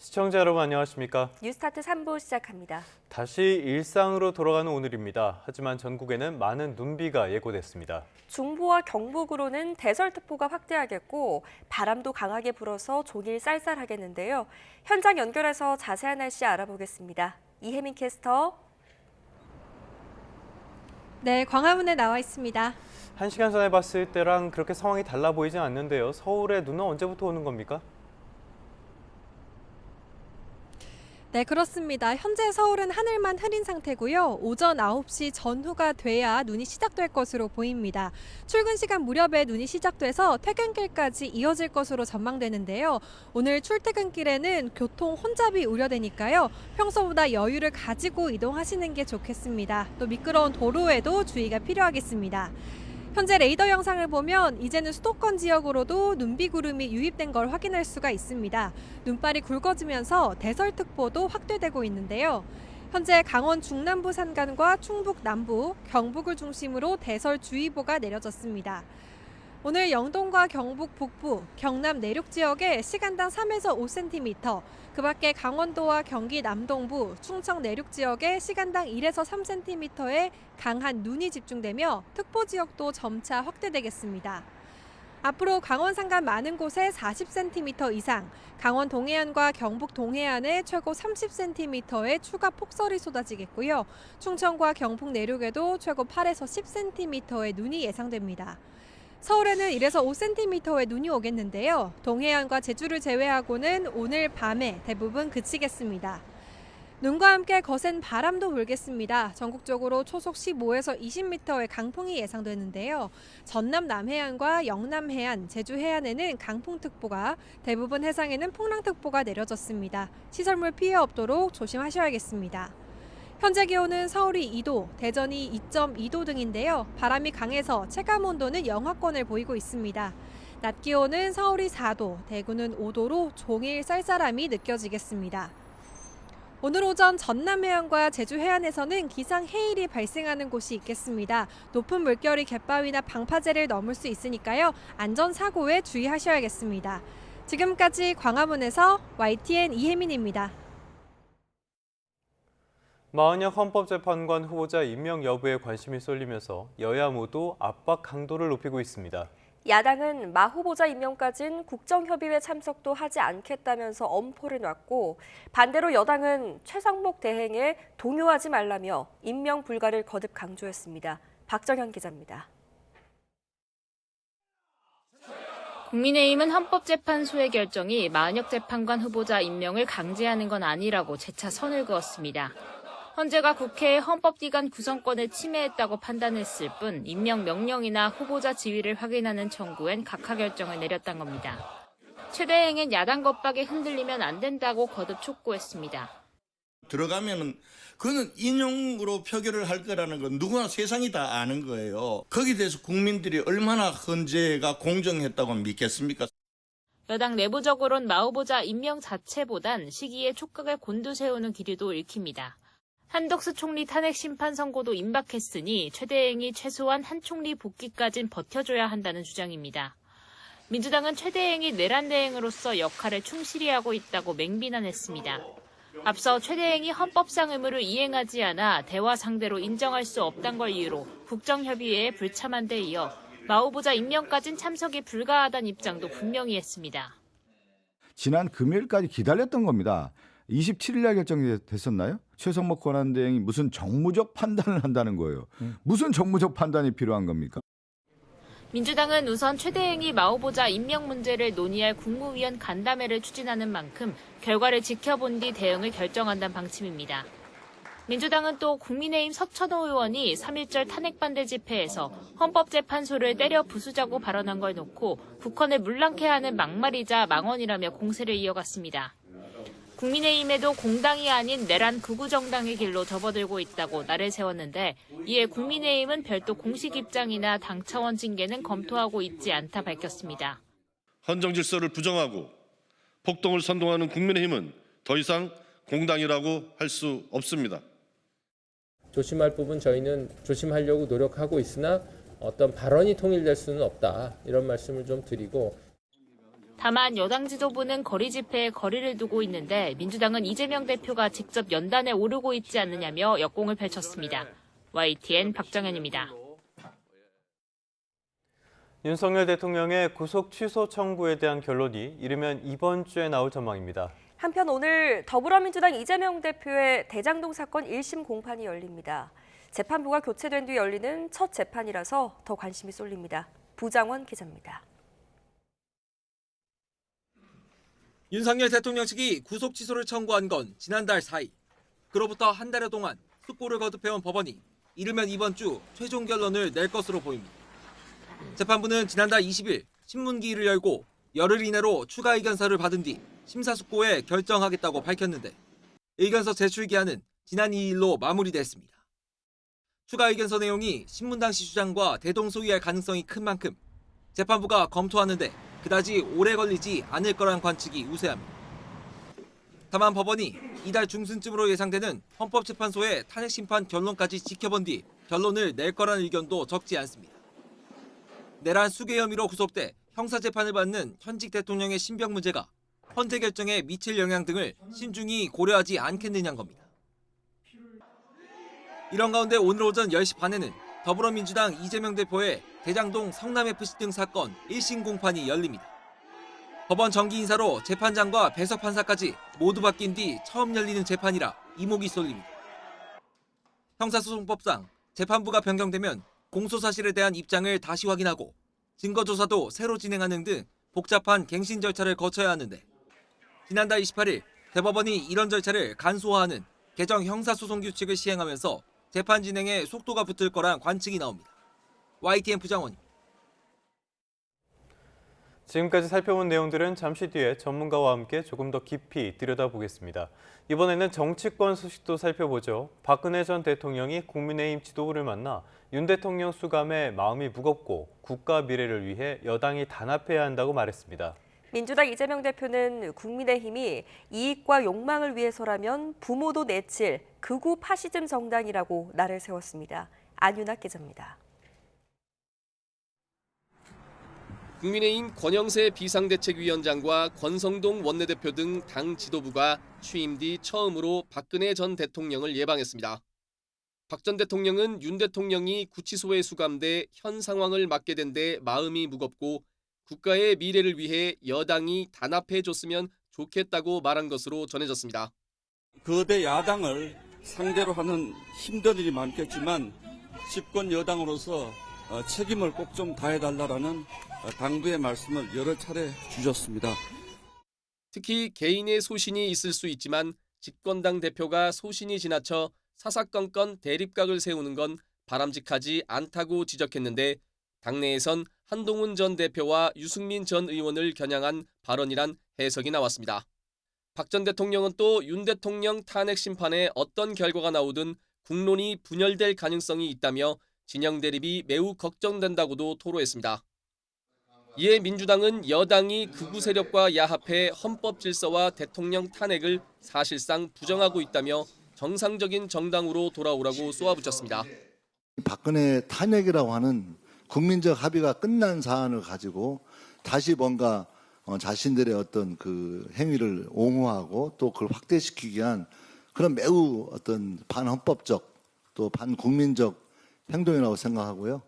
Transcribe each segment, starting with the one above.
시청자 여러분 안녕하십니까? 뉴스타트 3부 시작합니다. 다시 일상으로 돌아가는 오늘입니다. 하지만 전국에는 많은 눈비가 예고됐습니다. 중부와 경북으로는 대설특보가 확대하겠고 바람도 강하게 불어서 종일 쌀쌀하겠는데요. 현장 연결해서 자세한 날씨 알아보겠습니다. 이혜민 캐스터. 네, 광화문에 나와 있습니다. 1시간 전에 봤을 때랑 그렇게 상황이 달라 보이진 않는데요. 서울에 눈은 언제부터 오는 겁니까? 네, 그렇습니다. 현재 서울은 하늘만 흐린 상태고요. 오전 9시 전후가 돼야 눈이 시작될 것으로 보입니다. 출근 시간 무렵에 눈이 시작돼서 퇴근길까지 이어질 것으로 전망되는데요. 오늘 출퇴근길에는 교통 혼잡이 우려되니까요. 평소보다 여유를 가지고 이동하시는 게 좋겠습니다. 또 미끄러운 도로에도 주의가 필요하겠습니다. 현재 레이더 영상을 보면 이제는 수도권 지역으로도 눈비구름이 유입된 걸 확인할 수가 있습니다. 눈발이 굵어지면서 대설특보도 확대되고 있는데요. 현재 강원 중남부 산간과 충북 남부, 경북을 중심으로 대설주의보가 내려졌습니다. 오늘 영동과 경북 북부, 경남 내륙 지역에 시간당 3에서 5cm, 그 밖에 강원도와 경기 남동부, 충청 내륙 지역에 시간당 1에서 3cm의 강한 눈이 집중되며 특보 지역도 점차 확대되겠습니다. 앞으로 강원 산간 많은 곳에 40cm 이상, 강원 동해안과 경북 동해안에 최고 30cm의 추가 폭설이 쏟아지겠고요. 충청과 경북 내륙에도 최고 8에서 10cm의 눈이 예상됩니다. 서울에는 1에서 5cm의 눈이 오겠는데요. 동해안과 제주를 제외하고는 오늘 밤에 대부분 그치겠습니다. 눈과 함께 거센 바람도 불겠습니다. 전국적으로 초속 15에서 20m의 강풍이 예상되는데요. 전남 남해안과 영남 해안, 제주 해안에는 강풍특보가, 대부분 해상에는 풍랑특보가 내려졌습니다. 시설물 피해 없도록 조심하셔야겠습니다. 현재 기온은 서울이 2도, 대전이 2.2도 등인데요. 바람이 강해서 체감온도는 영하권을 보이고 있습니다. 낮 기온은 서울이 4도, 대구는 5도로 종일 쌀쌀함이 느껴지겠습니다. 오늘 오전 전남 해안과 제주 해안에서는 기상 해일이 발생하는 곳이 있겠습니다. 높은 물결이 갯바위나 방파제를 넘을 수 있으니까요. 안전사고에 주의하셔야겠습니다. 지금까지 광화문에서 YTN 이혜민입니다. 마은혁 헌법재판관 후보자 임명 여부에 관심이 쏠리면서 여야 모두 압박 강도를 높이고 있습니다. 야당은 마 후보자 임명까진 국정협의회 참석도 하지 않겠다면서 엄포를 놨고, 반대로 여당은 최상목 대행에 동요하지 말라며 임명 불가를 거듭 강조했습니다. 박정현 기자입니다. 국민의힘은 헌법재판소의 결정이 마은혁 재판관 후보자 임명을 강제하는 건 아니라고 재차 선을 그었습니다. 헌재가 국회의 헌법기관 구성권을 침해했다고 판단했을 뿐 임명 명령이나 후보자 지위를 확인하는 청구엔 각하 결정을 내렸단 겁니다. 최 대행은 야당 겁박에 흔들리면 안 된다고 거듭 촉구했습니다. 들어가면은 그거는 인용으로 표결을 할 거라는 건 누구나 세상이 다 아는 거예요. 거기에 대해서 국민들이 얼마나 헌재가 공정했다고 믿겠습니까? 여당 내부적으론 마 후보자 임명 자체보단 시기에 촉각을 곤두세우는 기류도 읽힙니다. 한덕수 총리 탄핵 심판 선고도 임박했으니 최 대행이 최소한 한 총리 복귀까진 버텨줘야 한다는 주장입니다. 민주당은 최 대행이 내란 대행으로서 역할을 충실히 하고 있다고 맹비난했습니다. 앞서 최 대행이 헌법상 의무를 이행하지 않아 대화 상대로 인정할 수 없단 걸 이유로 국정협의회에 불참한 데 이어 마 후보자 임명까진 참석이 불가하다는 입장도 분명히 했습니다. 지난 금요일까지 기다렸던 겁니다. 27일 날 결정이 됐었나요? 최상목 권한대행이 무슨 정무적 판단을 한다는 거예요. 무슨 정무적 판단이 필요한 겁니까? 민주당은 우선 최 대행이 마 후보자 임명 문제를 논의할 국무위원 간담회를 추진하는 만큼 결과를 지켜본 뒤 대응을 결정한다는 방침입니다. 민주당은 또 국민의힘 서천호 의원이 3.1절 탄핵반대 집회에서 헌법재판소를 때려 부수자고 발언한 걸 놓고 국헌을 물랑케 하는 막말이자 망언이라며 공세를 이어갔습니다. 국민의힘에도 공당이 아닌 내란 극우정당의 길로 접어들고 있다고 날을 세웠는데, 이에 국민의힘은 별도 공식 입장이나 당 차원 징계는 검토하고 있지 않다 밝혔습니다. 헌정 질서를 부정하고 폭동을 선동하는 국민의힘은 더 이상 공당이라고 할 수 없습니다. 조심할 부분 저희는 조심하려고 노력하고 있으나 어떤 발언이 통일될 수는 없다, 이런 말씀을 좀 드리고, 다만 여당 지도부는 거리 집회에 거리를 두고 있는데 민주당은 이재명 대표가 직접 연단에 오르고 있지 않느냐며 역공을 펼쳤습니다. YTN 박정현입니다. 윤석열 대통령의 구속 취소 청구에 대한 결론이 이르면 이번 주에 나올 전망입니다. 한편 오늘 더불어민주당 이재명 대표의 대장동 사건 1심 공판이 열립니다. 재판부가 교체된 뒤 열리는 첫 재판이라서 더 관심이 쏠립니다. 부장원 기자입니다. 윤석열 대통령 측이 구속 취소를 청구한 건 지난달 4일. 그로부터 한 달여 동안 숙고를 거듭해온 법원이 이르면 이번 주 최종 결론을 낼 것으로 보입니다. 재판부는 지난달 20일 신문기일을 열고 열흘 이내로 추가 의견서를 받은 뒤 심사숙고에 결정하겠다고 밝혔는데 의견서 제출 기한은 지난 2일로 마무리됐습니다. 추가 의견서 내용이 신문당 시 주장과 대동소이할 가능성이 큰 만큼 재판부가 검토하는데 그다지 오래 걸리지 않을 거란 관측이 우세합니다. 다만 법원이 이달 중순쯤으로 예상되는 헌법재판소의 탄핵심판 결론까지 지켜본 뒤 결론을 낼 거란 의견도 적지 않습니다. 내란 수괴 혐의로 구속돼 형사재판을 받는 현직 대통령의 신병 문제가 헌재 결정에 미칠 영향 등을 신중히 고려하지 않겠느냐는 겁니다. 이런 가운데 오늘 오전 10시 반에는 더불어민주당 이재명 대표의 대장동 성남FC 등 사건 1심 공판이 열립니다. 법원 정기 인사로 재판장과 배석 판사까지 모두 바뀐 뒤 처음 열리는 재판이라 이목이 쏠립니다. 형사소송법상 재판부가 변경되면 공소사실에 대한 입장을 다시 확인하고 증거조사도 새로 진행하는 등 복잡한 갱신 절차를 거쳐야 하는데 지난달 28일 대법원이 이런 절차를 간소화하는 개정 형사소송규칙을 시행하면서 재판 진행에 속도가 붙을 거란 관측이 나옵니다. YTN 부장원입니다. 지금까지 살펴본 내용들은 잠시 뒤에 전문가와 함께 조금 더 깊이 들여다보겠습니다. 이번에는 정치권 소식도 살펴보죠. 박근혜 전 대통령이 국민의힘 지도부를 만나 윤 대통령 수감에 마음이 무겁고 국가 미래를 위해 여당이 단합해야 한다고 말했습니다. 민주당 이재명 대표는 국민의힘이 이익과 욕망을 위해서라면 부모도 내칠 극우 파시즘 정당이라고 날을 세웠습니다. 안윤학 기자입니다. 국민의힘 권영세 비상대책위원장과 권성동 원내대표 등 당 지도부가 취임 뒤 처음으로 박근혜 전 대통령을 예방했습니다. 박 전 대통령은 윤 대통령이 구치소에 수감돼 현 상황을 맡게 된 데 마음이 무겁고 국가의 미래를 위해 여당이 단합해줬으면 좋겠다고 말한 것으로 전해졌습니다. 거대 야당을 상대로 하는 힘든 일이 많겠지만 집권 여당으로서 책임을 꼭 좀 다해달라는 당부의 말씀을 여러 차례 주셨습니다. 특히 개인의 소신이 있을 수 있지만 집권당 대표가 소신이 지나쳐 사사건건 대립각을 세우는 건 바람직하지 않다고 지적했는데 당내에선 한동훈 전 대표와 유승민 전 의원을 겨냥한 발언이란 해석이 나왔습니다. 박 전 대통령은 또 윤 대통령 탄핵 심판에 어떤 결과가 나오든 국론이 분열될 가능성이 있다며 진영 대립이 매우 걱정된다고도 토로했습니다. 이에 민주당은 여당이 극우 세력과 야합해 헌법 질서와 대통령 탄핵을 사실상 부정하고 있다며 정상적인 정당으로 돌아오라고 쏘아붙였습니다. 박근혜 탄핵이라고 하는 국민적 합의가 끝난 사안을 가지고 다시 뭔가 자신들의 어떤 그 행위를 옹호하고 또 그걸 확대시키기 위한 그런 매우 어떤 반헌법적 또 반국민적 행동이라고 생각하고요.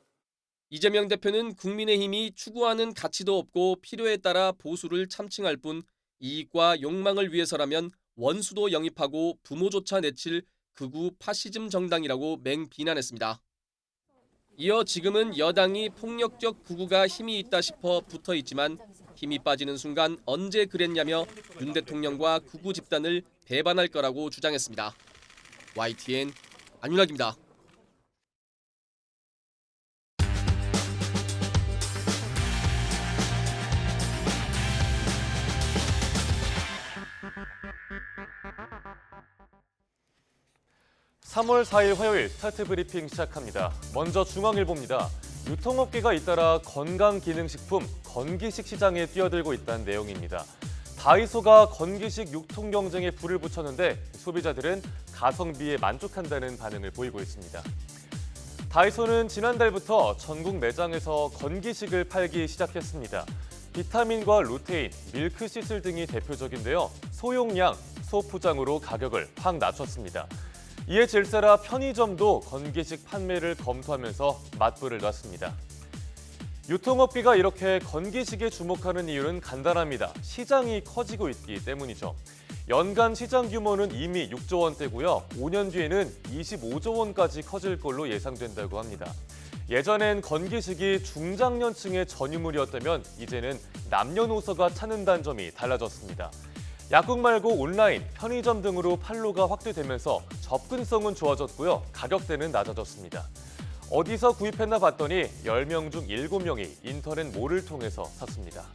이재명 대표는 국민의힘이 추구하는 가치도 없고 필요에 따라 보수를 참칭할 뿐 이익과 욕망을 위해서라면 원수도 영입하고 부모조차 내칠 극우 파시즘 정당이라고 맹비난했습니다. 이어 지금은 여당이 폭력적 극우가 힘이 있다 싶어 붙어 있지만 힘이 빠지는 순간 언제 그랬냐며 윤 대통령과 극우 집단을 배반할 거라고 주장했습니다. YTN 안윤학입니다. (3월 4일) 화요일 스타트 브리핑 시작합니다. 먼저 중앙일보입니다. 유통업계가 잇따라 건강기능식품, 건기식 시장에 뛰어들고 있다는 내용입니다. 다이소가 건기식 유통 경쟁에 불을 붙였는데 소비자들은 가성비에 만족한다는 반응을 보이고 있습니다. 다이소는 지난달부터 전국 매장에서 건기식을 팔기 시작했습니다. 비타민과 루테인, 밀크시슬 등이 대표적인데요. 소용량, 소포장으로 가격을 확 낮췄습니다. 이에 질세라 편의점도 건기식 판매를 검토하면서 맞불을 놨습니다. 유통업계가 이렇게 건기식에 주목하는 이유는 간단합니다. 시장이 커지고 있기 때문이죠. 연간 시장 규모는 이미 6조 원대고요. 5년 뒤에는 25조 원까지 커질 걸로 예상된다고 합니다. 예전엔 건기식이 중장년층의 전유물이었다면 이제는 남녀노소가 찾는다는 점이 달라졌습니다. 약국 말고 온라인, 편의점 등으로 판로가 확대되면서 접근성은 좋아졌고요. 가격대는 낮아졌습니다. 어디서 구입했나 봤더니 10명 중 7명이 인터넷 몰을 통해서 샀습니다.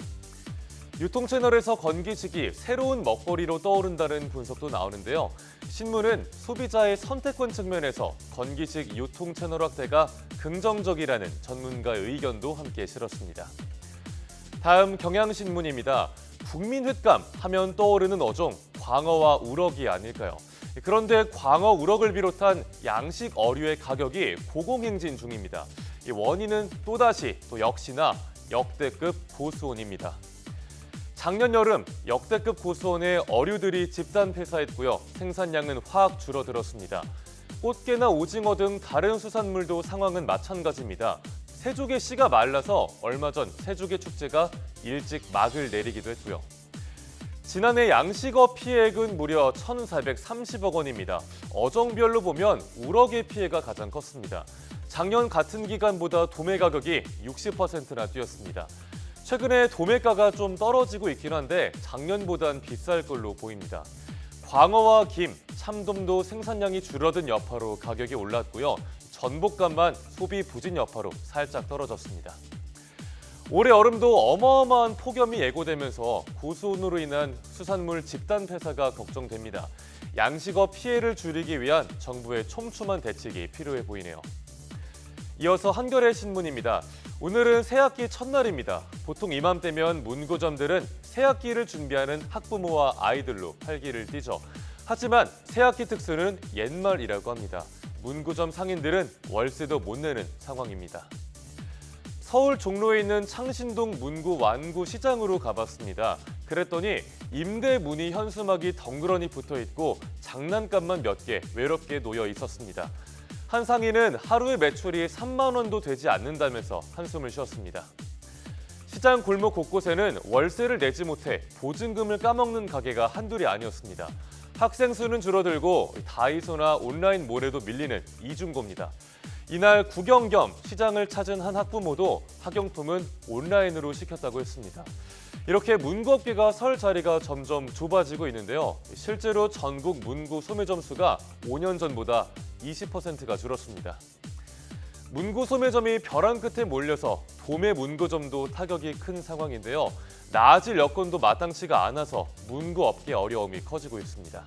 유통채널에서 건기식이 새로운 먹거리로 떠오른다는 분석도 나오는데요. 신문은 소비자의 선택권 측면에서 건기식 유통채널 확대가 긍정적이라는 전문가의 의견도 함께 실었습니다. 다음 경향신문입니다. 국민횟감 하면 떠오르는 어종, 광어와 우럭이 아닐까요? 그런데 광어, 우럭을 비롯한 양식 어류의 가격이 고공행진 중입니다. 이 원인은 또다시 역시나 역대급 고수온입니다. 작년 여름 역대급 고수온에 어류들이 집단 폐사했고요. 생산량은 확 줄어들었습니다. 꽃게나 오징어 등 다른 수산물도 상황은 마찬가지입니다. 새조개 씨가 말라서 얼마 전 새조개 축제가 일찍 막을 내리기도 했고요. 지난해 양식업 피해액은 무려 1,430억 원입니다. 어종별로 보면 우럭의 피해가 가장 컸습니다. 작년 같은 기간보다 도매 가격이 60%나 뛰었습니다. 최근에 도매가가 좀 떨어지고 있긴 한데 작년보단 비쌀 걸로 보입니다. 광어와 김, 참돔도 생산량이 줄어든 여파로 가격이 올랐고요. 전복감만 소비 부진 여파로 살짝 떨어졌습니다. 올해 여름도 어마어마한 폭염이 예고되면서 고수온으로 인한 수산물 집단 폐사가 걱정됩니다. 양식업 피해를 줄이기 위한 정부의 촘촘한 대책이 필요해 보이네요. 이어서 한겨레 신문입니다. 오늘은 새학기 첫날입니다. 보통 이맘때면 문고점들은 새학기를 준비하는 학부모와 아이들로 활기를 띠죠. 하지만 새학기 특수는 옛말이라고 합니다. 문고점 상인들은 월세도 못 내는 상황입니다. 서울 종로에 있는 창신동 문구 완구 시장으로 가봤습니다. 그랬더니 임대 문의 현수막이 덩그러니 붙어 있고 장난감만 몇 개 외롭게 놓여 있었습니다. 한 상인은 하루의 매출이 3만 원도 되지 않는다면서 한숨을 쉬었습니다. 시장 골목 곳곳에는 월세를 내지 못해 보증금을 까먹는 가게가 한둘이 아니었습니다. 학생 수는 줄어들고 다이소나 온라인 몰에도 밀리는 이중고입니다. 이날 구경 겸 시장을 찾은 한 학부모도 학용품은 온라인으로 시켰다고 했습니다. 이렇게 문구업계가 설 자리가 점점 좁아지고 있는데요. 실제로 전국 문구 소매점 수가 5년 전보다 20%가 줄었습니다. 문구 소매점이 벼랑 끝에 몰려서 도매 문구점도 타격이 큰 상황인데요. 나아질 여건도 마땅치가 않아서 문구업계 어려움이 커지고 있습니다.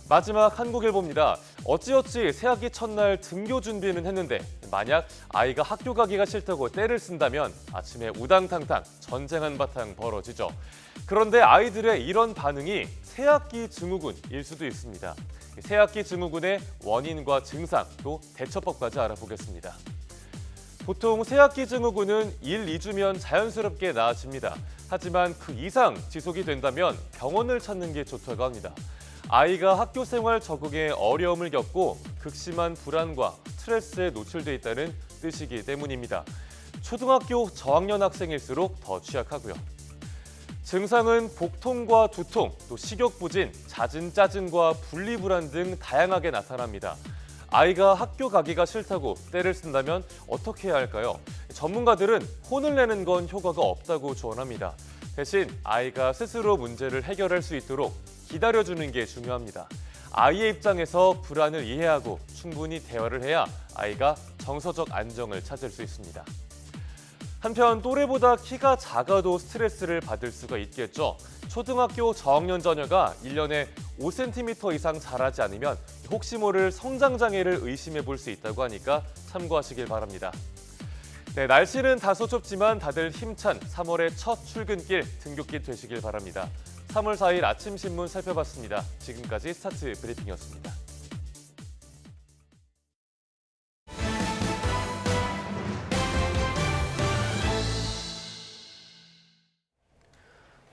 마지막 한국일보입니다. 어찌어찌 새학기 첫날 등교 준비는 했는데 만약 아이가 학교 가기가 싫다고 떼를 쓴다면 아침에 우당탕탕 전쟁 한바탕 벌어지죠. 그런데 아이들의 이런 반응이 새학기 증후군일 수도 있습니다. 새학기 증후군의 원인과 증상 또 대처법까지 알아보겠습니다. 보통 새학기 증후군은 1, 2주면 자연스럽게 나아집니다. 하지만 그 이상 지속이 된다면 병원을 찾는 게 좋다고 합니다. 아이가 학교 생활 적응에 어려움을 겪고 극심한 불안과 스트레스에 노출돼 있다는 뜻이기 때문입니다. 초등학교 저학년 학생일수록 더 취약하고요. 증상은 복통과 두통, 또 식욕부진, 잦은 짜증과 분리불안 등 다양하게 나타납니다. 아이가 학교 가기가 싫다고 떼를 쓴다면 어떻게 해야 할까요? 전문가들은 혼을 내는 건 효과가 없다고 조언합니다. 대신 아이가 스스로 문제를 해결할 수 있도록 기다려주는 게 중요합니다. 아이의 입장에서 불안을 이해하고 충분히 대화를 해야 아이가 정서적 안정을 찾을 수 있습니다. 한편 또래보다 키가 작아도 스트레스를 받을 수가 있겠죠. 초등학교 저학년 자녀가 1년에 5cm 이상 자라지 않으면 혹시 모를 성장장애를 의심해 볼 수 있다고 하니까 참고하시길 바랍니다. 네, 날씨는 다소 춥지만 다들 힘찬 3월의 첫 출근길 등굣길 되시길 바랍니다. 3월 4일 아침 신문 살펴봤습니다. 지금까지 스타트 브리핑이었습니다.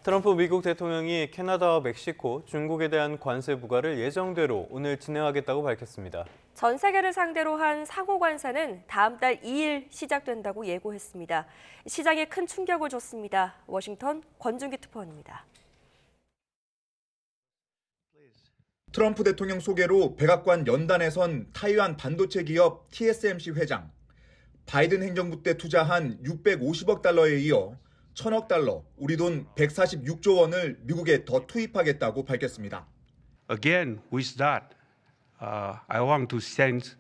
트럼프 미국 대통령이 캐나다와 멕시코, 중국에 대한 관세 부과를 예정대로 오늘 진행하겠다고 밝혔습니다. 전 세계를 상대로 한 상호 관세는 다음 달 2일 시작된다고 예고했습니다. 시장에 큰 충격을 줬습니다. 워싱턴 권준기 특파원입니다. 트럼프 대통령 소개로 백악관 연단에 선 타이완 반도체 기업 TSMC 회장, 바이든 행정부 때 투자한 650억 달러에 이어 1,000억 달러, 우리 돈 146조 원을 미국에 더 투입하겠다고 밝혔습니다. Again, with that, I want to thank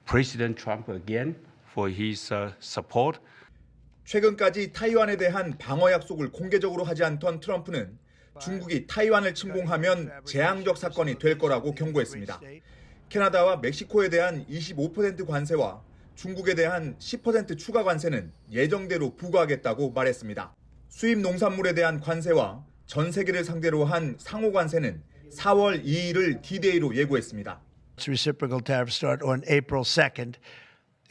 President Trump again for his support. 최근까지 타이완에 대한 방어 약속을 공개적으로 하지 않던 트럼프는 중국이 타이완을 침공하면 재앙적 사건이 될 거라고 경고했습니다. 캐나다와 멕시코에 대한 25% 관세와 중국에 대한 10% 추가 관세는 예정대로 부과하겠다고 말했습니다. 수입 농산물에 대한 관세와 전 세계를 상대로 한 상호 관세는 4월 2일을 D-Day로 예고했습니다. Reciprocal tariffs start on April 2nd.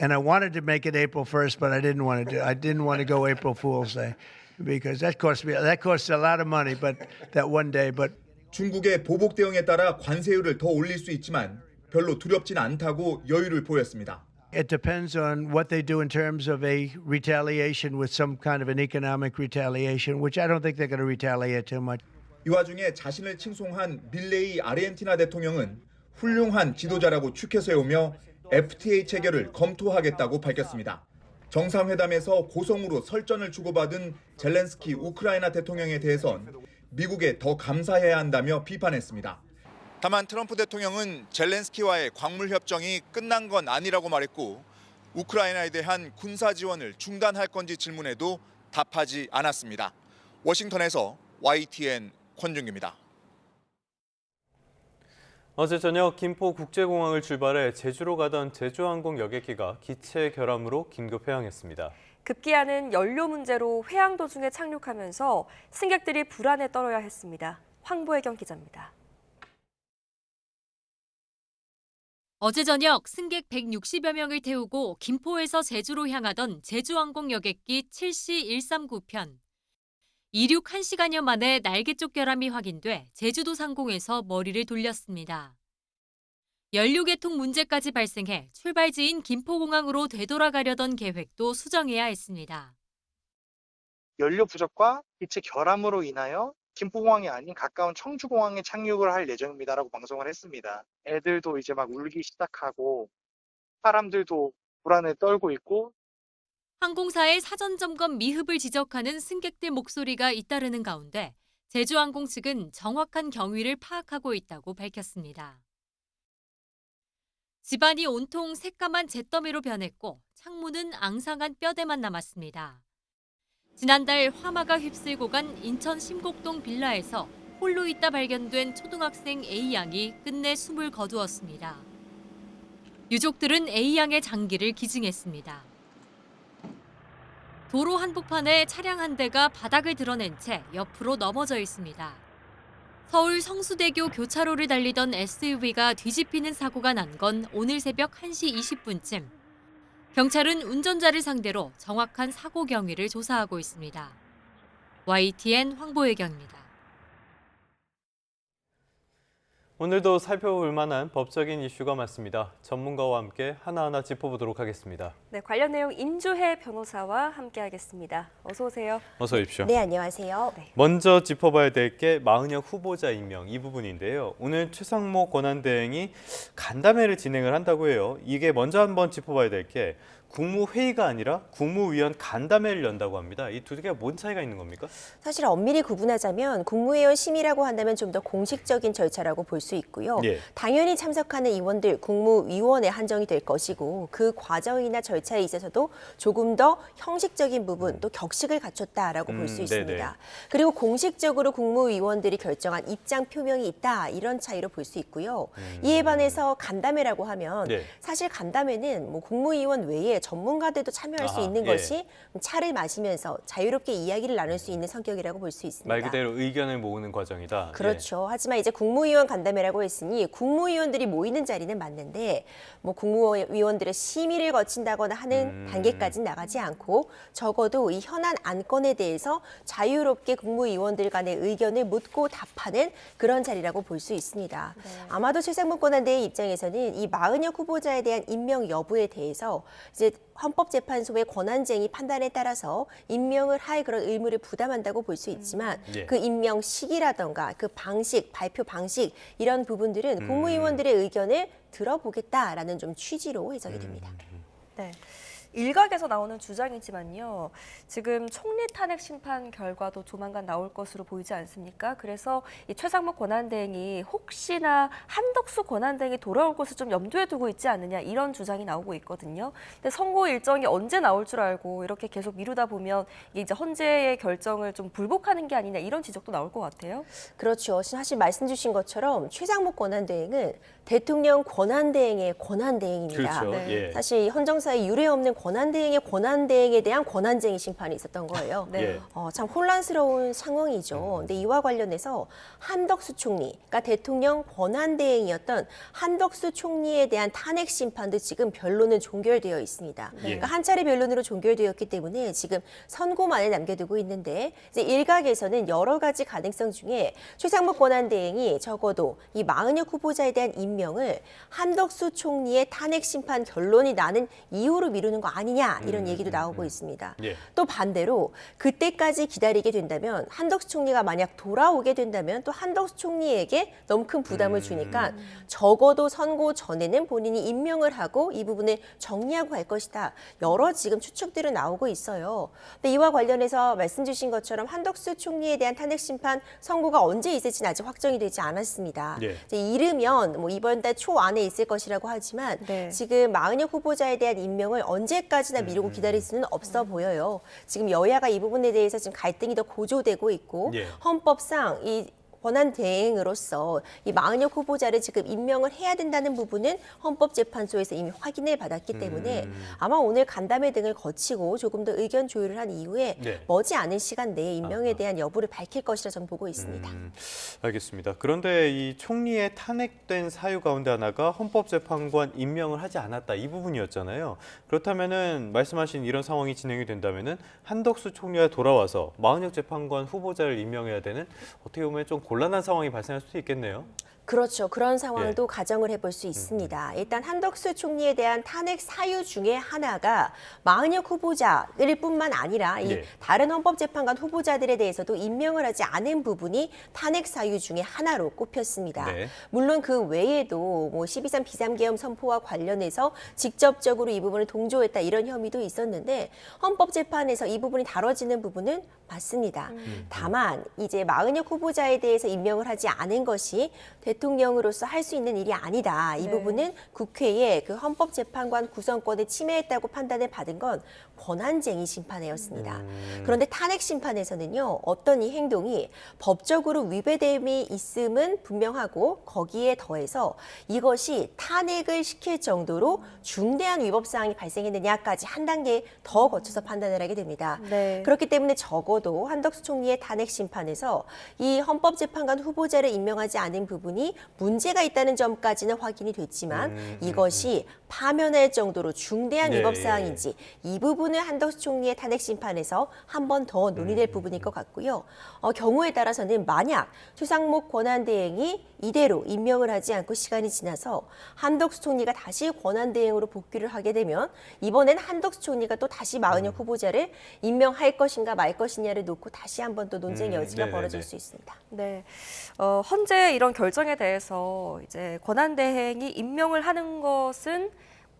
And I wanted to make it April 1st, but I didn't want to go April Fool's Day. Because that costs a lot of money, but that one day. But 중국의 보복 대응에 따라 관세율을 더 올릴 수 있지만 별로 두렵진 않다고 여유를 보였습니다. it depends on what they do in terms of a retaliation with some kind of an economic retaliation, which I don't think they're going to retaliate too much. 이 와중에 자신을 칭송한 밀레이 아르헨티나 대통령은 훌륭한 지도자라고 축해 세우며 FTA 체결을 검토하겠다고 밝혔습니다. 정상회담에서 고성으로 설전을 주고받은 젤렌스키 우크라이나 대통령에 대해선 미국에 더 감사해야 한다며 비판했습니다. 다만 트럼프 대통령은 젤렌스키와의 광물 협정이 끝난 건 아니라고 말했고 우크라이나에 대한 군사 지원을 중단할 건지 질문에도 답하지 않았습니다. 워싱턴에서 YTN 권준기입니다. 어제 저녁 김포국제공항을 출발해 제주로 가던 제주항공 여객기가 기체 결함으로 긴급 회항했습니다. 급기야는 연료 문제로 회항 도중에 착륙하면서 승객들이 불안에 떨어야 했습니다. 황보혜경 기자입니다. 어제 저녁 승객 160여 명을 태우고 김포에서 제주로 향하던 제주항공 여객기 7C139편. 이륙 1시간여 만에 날개 쪽 결함이 확인돼 제주도 상공에서 머리를 돌렸습니다. 연료 개통 문제까지 발생해 출발지인 김포공항으로 되돌아가려던 계획도 수정해야 했습니다. 연료 부족과 기체 결함으로 인하여 김포공항이 아닌 가까운 청주공항에 착륙을 할 예정입니다라고 방송을 했습니다. 애들도 이제 막 울기 시작하고 사람들도 불안에 떨고 있고 항공사의 사전 점검 미흡을 지적하는 승객들 목소리가 잇따르는 가운데 제주항공 측은 정확한 경위를 파악하고 있다고 밝혔습니다. 집안이 온통 새까만 잿더미로 변했고 창문은 앙상한 뼈대만 남았습니다. 지난달 화마가 휩쓸고 간 인천 심곡동 빌라에서 홀로 있다 발견된 초등학생 A양이 끝내 숨을 거두었습니다. 유족들은 A양의 장기를 기증했습니다. 도로 한복판에 차량 한 대가 바닥을 드러낸 채 옆으로 넘어져 있습니다. 서울 성수대교 교차로를 달리던 SUV가 뒤집히는 사고가 난 건 오늘 새벽 1시 20분쯤. 경찰은 운전자를 상대로 정확한 사고 경위를 조사하고 있습니다. YTN 황보혜경입니다. 오늘도 살펴볼 만한 법적인 이슈가 많습니다. 전문가와 함께 하나하나 짚어보도록 하겠습니다. 네, 관련 내용 임주혜 변호사와 함께하겠습니다. 어서 오세요. 어서 오십시오. 네, 안녕하세요. 네. 먼저 짚어봐야 될 게 마은혁 후보자 임명 이 부분인데요. 오늘 최상목 권한대행이 간담회를 진행을 한다고 해요. 이게 먼저 한번 짚어봐야 될 게 국무회의가 아니라 국무위원 간담회를 연다고 합니다. 이 두 개가 뭔 차이가 있는 겁니까? 사실 엄밀히 구분하자면 국무위원 심의라고 한다면 좀 더 공식적인 절차라고 볼 수 있고요. 예. 당연히 참석하는 의원들 국무위원에 한정이 될 것이고 그 과정이나 절차에 있어서도 조금 더 형식적인 부분 또 격식을 갖췄다라고 볼 수 있습니다. 네네. 그리고 공식적으로 국무위원들이 결정한 입장 표명이 있다 이런 차이로 볼 수 있고요. 이에 반해서 간담회라고 하면 네. 사실 간담회는 뭐 국무위원 외에 전문가들도 참여할 수 아하, 있는 예. 것이 차를 마시면서 자유롭게 이야기를 나눌 수 있는 성격이라고 볼 수 있습니다. 말 그대로 의견을 모으는 과정이다. 그렇죠. 하지만 이제 국무위원 간담회라고 했으니 국무위원들이 모이는 자리는 맞는데 뭐 국무위원들의 심의를 거친다거나 하는 단계까지는 나가지 않고 적어도 이 현안 안건에 대해서 자유롭게 국무위원들 간의 의견을 묻고 답하는 그런 자리라고 볼 수 있습니다. 아마도 최상목 권한대행 입장에서는 이 마은혁 후보자에 대한 임명 여부에 대해서 이제 헌법재판소의 권한쟁의 판단에 따라서 임명을 할 그런 의무를 부담한다고 볼 수 있지만 예. 그 임명 시기라던가 그 방식, 발표 방식 이런 부분들은 국무위원들의 의견을 들어보겠다라는 좀 취지로 해석이 됩니다. 네. 일각에서 나오는 주장이지만요. 지금 총리 탄핵 심판 결과도 조만간 나올 것으로 보이지 않습니까? 그래서 이 최상목 권한대행이 혹시나 한덕수 권한대행이 돌아올 것을 좀 염두에 두고 있지 않느냐 이런 주장이 나오고 있거든요. 근데 선고 일정이 언제 나올 줄 알고 이렇게 계속 미루다 보면 이게 이제 헌재의 결정을 좀 불복하는 게 아니냐 이런 지적도 나올 것 같아요. 그렇죠. 사실 말씀 주신 것처럼 최상목 권한대행은 대통령 권한대행의 권한대행입니다. 그렇죠. 예. 사실 헌정사에 유례 없는 권한대행의 권한대행에 대한 권한쟁의 심판이 있었던 거예요. 네. 참 혼란스러운 상황이죠. 근데 이와 관련해서 한덕수 총리, 그러니까 대통령 권한대행이었던 한덕수 총리에 대한 탄핵 심판도 지금 변론은 종결되어 있습니다. 그러니까 한 차례 변론으로 종결되었기 때문에 지금 선고만을 남겨두고 있는데 이제 일각에서는 여러 가지 가능성 중에 최상목 권한대행이 적어도 이 마은혁 후보자에 대한 임명을 한덕수 총리의 탄핵 심판 결론이 나는 이후로 미루는 거 아니냐 이런 얘기도 나오고 있습니다. 예. 또 반대로 그때까지 기다리게 된다면 한덕수 총리가 만약 돌아오게 된다면 또 한덕수 총리에게 너무 큰 부담을 주니까 적어도 선고 전에는 본인이 임명을 하고 이 부분을 정리하고 갈 것이다. 여러 지금 추측들은 나오고 있어요. 근데 이와 관련해서 말씀 주신 것처럼 한덕수 총리에 대한 탄핵 심판 선고가 언제 있을지는 아직 확정이 되지 않았습니다. 예. 이제 이르면 뭐 이번 달 초 안에 있을 것이라고 하지만 지금 마은혁 후보자에 대한 임명을 언제까지나 미루고 기다릴 수는 없어 보여요. 지금 여야가 이 부분에 대해서 지금 갈등이 더 고조되고 있고 예. 헌법상 이 권한 대행으로서 이 마은혁 후보자를 지금 임명을 해야 된다는 부분은 헌법재판소에서 이미 확인을 받았기 때문에 아마 오늘 간담회 등을 거치고 조금 더 의견 조율을 한 이후에 머지않은 시간 내에 임명에 대한 여부를 밝힐 것이라 저는 보고 있습니다. 알겠습니다. 그런데 이 총리의 탄핵된 사유 가운데 하나가 헌법재판관 임명을 하지 않았다 이 부분이었잖아요. 그렇다면은 말씀하신 이런 상황이 진행이 된다면은 한덕수 총리가 돌아와서 마은혁 재판관 후보자를 임명해야 되는 어떻게 보면 좀 곤란한 상황이 발생할 수도 있겠네요. 그렇죠. 그런 상황도 가정을 해볼 수 있습니다. 일단 한덕수 총리에 대한 탄핵 사유 중에 하나가 마은혁 후보자일 뿐만 아니라 이 다른 헌법재판관 후보자들에 대해서도 임명을 하지 않은 부분이 탄핵 사유 중에 하나로 꼽혔습니다. 물론 그 외에도 뭐 12.3 비상계엄 선포와 관련해서 직접적으로 이 부분을 동조했다 이런 혐의도 있었는데 헌법재판에서 이 부분이 다뤄지는 부분은 맞습니다. 다만 이제 마은혁 후보자에 대해서 임명을 하지 않은 것이 대통령으로서 할 수 있는 일이 아니다. 이 부분은 국회에 그 헌법재판관 구성권을 침해했다고 판단을 받은 건 권한쟁의 심판이었습니다. 그런데 탄핵 심판에서는요, 어떤 이 행동이 법적으로 위배됨이 있음은 분명하고 거기에 더해서 이것이 탄핵을 시킬 정도로 중대한 위법 사항이 발생했느냐까지 한 단계 더 거쳐서 판단을 하게 됩니다. 그렇기 때문에 적어도 한덕수 총리의 탄핵 심판에서 이 헌법재판관 후보자를 임명하지 않은 부분이 문제가 있다는 점까지는 확인이 됐지만 이것이 파면할 정도로 중대한 위법 사항인지 이 부분을 한덕수 총리의 탄핵 심판에서 한 번 더 논의될 부분일 것 같고요. 경우에 따라서는 만약 최상목 권한대행이 이대로 임명을 하지 않고 시간이 지나서 한덕수 총리가 다시 권한대행으로 복귀를 하게 되면 이번엔 한덕수 총리가 또 다시 마은혁 후보자를 임명할 것인가 말 것이냐를 놓고 다시 한 번 또 논쟁의 여지가 벌어질 수 있습니다. 네, 헌재의 이런 결정에 대해서 이제 권한대행이 임명을 하는 것은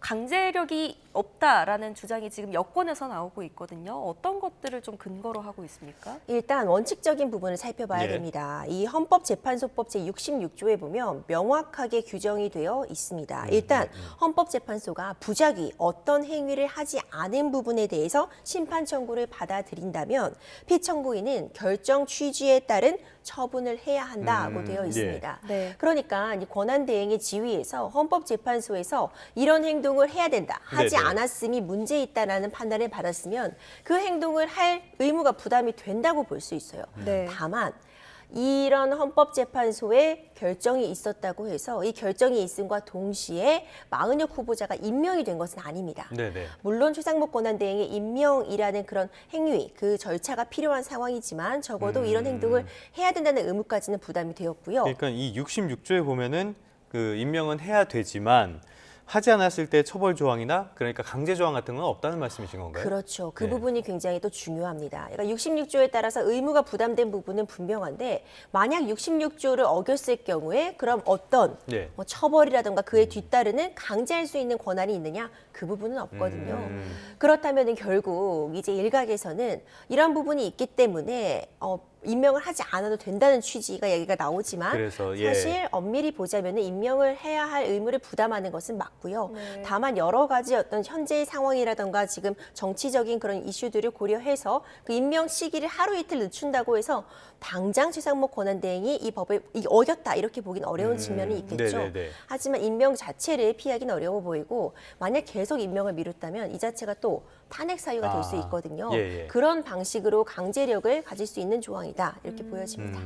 강제력이 없다라는 주장이 지금 여권에서 나오고 있거든요. 어떤 것들을 좀 근거로 하고 있습니까? 일단 원칙적인 부분을 살펴봐야 됩니다. 이 헌법재판소법 제66조에 보면 명확하게 규정이 되어 있습니다. 일단 헌법재판소가 부작위 어떤 행위를 하지 않은 부분에 대해서 심판 청구를 받아들인다면 피청구인은 결정 취지에 따른 처분을 해야 한다고 되어 있습니다. 네. 그러니까 이 권한대행의 지위에서 헌법재판소에서 이런 행동을 해야 된다, 하지 네네. 않았음이 문제 있다라는 판단을 받았으면 그 행동을 할 의무가 부담이 된다고 볼 수 있어요. 네. 다만 이런 헌법재판소의 결정이 있었다고 해서 이 결정이 있음과 동시에 마은혁 후보자가 임명이 된 것은 아닙니다. 네네. 물론 최상목 권한대행의 임명이라는 그런 행위, 그 절차가 필요한 상황이지만 적어도 이런 행동을 해야 된다는 의무까지는 부담이 되었고요. 그러니까 이 66조에 보면은 그 임명은 해야 되지만 하지 않았을 때 처벌 조항이나 그러니까 강제 조항 같은 건 없다는 말씀이신 건가요? 그렇죠. 그 네. 부분이 굉장히 또 중요합니다. 그러니까 66조에 따라서 의무가 부담된 부분은 분명한데 만약 66조를 어겼을 경우에 그럼 어떤 네. 뭐 처벌이라든가 그에 뒤따르는 강제할 수 있는 권한이 있느냐? 그 부분은 없거든요. 그렇다면 결국 이제 일각에서는 이런 부분이 있기 때문에 임명을 하지 않아도 된다는 취지가 얘기가 나오지만 그래서, 예. 사실 엄밀히 보자면 임명을 해야 할 의무를 부담하는 것은 맞고요. 네. 다만 여러 가지 어떤 현재의 상황이라든가 지금 정치적인 그런 이슈들을 고려해서 그 임명 시기를 하루 이틀 늦춘다고 해서 당장 최상목 권한대행이 이 법을 어겼다 이렇게 보긴 어려운 측면이 있겠죠. 네네네. 하지만 임명 자체를 피하기는 어려워 보이고 만약 계속 임명을 미뤘다면 이 자체가 또 탄핵 사유가 될 수 있거든요. 예, 예. 그런 방식으로 강제력을 가질 수 있는 조항이다 이렇게 보여집니다.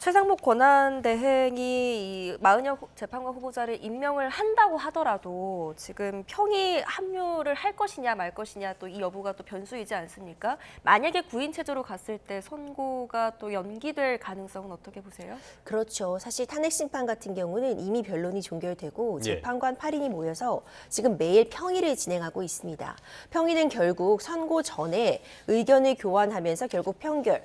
최상목 권한대행이 이 마은혁 재판관 후보자를 임명을 한다고 하더라도 지금 평이 합류를 할 것이냐 말 것이냐 또 이 여부가 또 변수이지 않습니까? 만약에 구인 체제로 갔을 때 선고가 또 연기될 가능성은 어떻게 보세요? 그렇죠. 사실 탄핵 심판 같은 경우는 이미 변론이 종결되고 예. 재판관 8인이 모여서 지금 매일 평의를 진행하고 있습니다. 평의는 결국 선고 전에 의견을 교환하면서 결국 평결,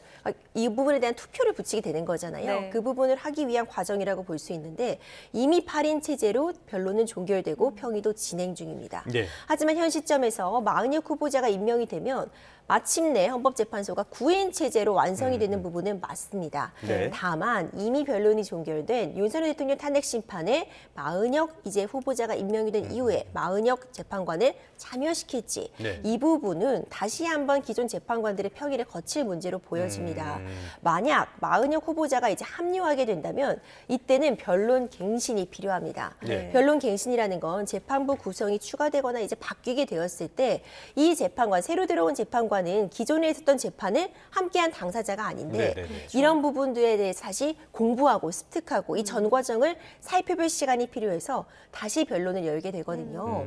이 부분에 대한 투표를 붙이게 되는 거잖아요. 네. 그 부분을 하기 위한 과정이라고 볼 수 있는데 이미 8인 체제로 변론은 종결되고 평의도 진행 중입니다. 네. 하지만 현 시점에서 마은혁 후보자가 임명이 되면 마침내 헌법재판소가 9인 체제로 완성이 되는 부분은 맞습니다. 네. 다만 이미 변론이 종결된 윤석열 대통령 탄핵 심판에 마은혁 이제 후보자가 임명이 된 이후에 마은혁 재판관을 참여시킬지 네. 이 부분은 다시 한번 기존 재판관들의 평의를 거칠 문제로 보여집니다. 만약 마은혁 후보자가 이제 합류하게 된다면 이때는 변론 갱신이 필요합니다. 네. 변론 갱신이라는 건 재판부 구성이 추가되거나 이제 바뀌게 되었을 때 이 재판관, 새로 들어온 재판관은 기존에 있었던 재판을 함께한 당사자가 아닌데 네네네. 이런 부분들에 대해서 다시 공부하고 습득하고 이 전 과정을 살펴볼 시간이 필요해서 다시 변론을 열게 되거든요.